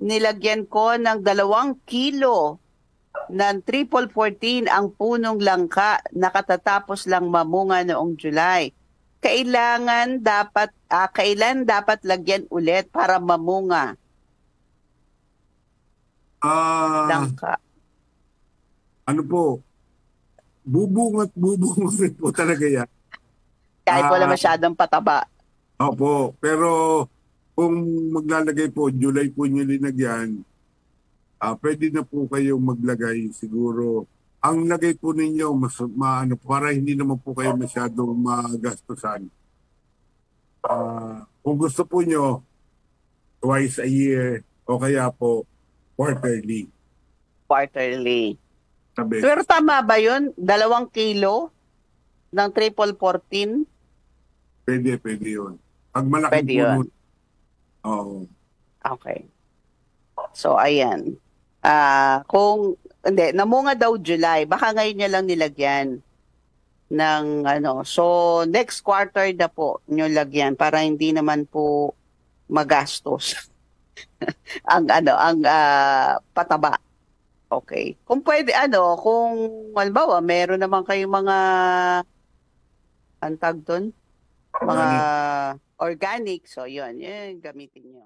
nilagyan ko ng 2 kilo ng triple 14 ang punong langka na katatapos lang mamunga noong July. Kailan dapat lagyan ulit para mamunga Ah, langka? ano po, bubungat rin po talaga yan. Kahit wala Ah, masyadong pataba. opo, pero kung maglalagay po, July po nyo linagyan, pwede na po kayong maglagay siguro. Ang lagay po ninyo, maano, para hindi naman po kayo masyadong magastusan. Kung gusto po nyo, twice a year o kaya po quarterly Quarterly. na Pero beses. tama ba yun? 2 kilo ng triple 14? Pwede yun. Pag malaking Pwede puno, yun. oo. Okay. So, ayan. Kung, hindi, namunga daw July. Baka ngayon niya lang nilagyan ng ano. So, next quarter na po nyo lagyan para hindi naman po magastos ang pataba. Okay. Kung pwede, kung halimbawa, meron naman kayong mga, ang tawag doon, mga Organic. organic. So, yun, gamitin nyo.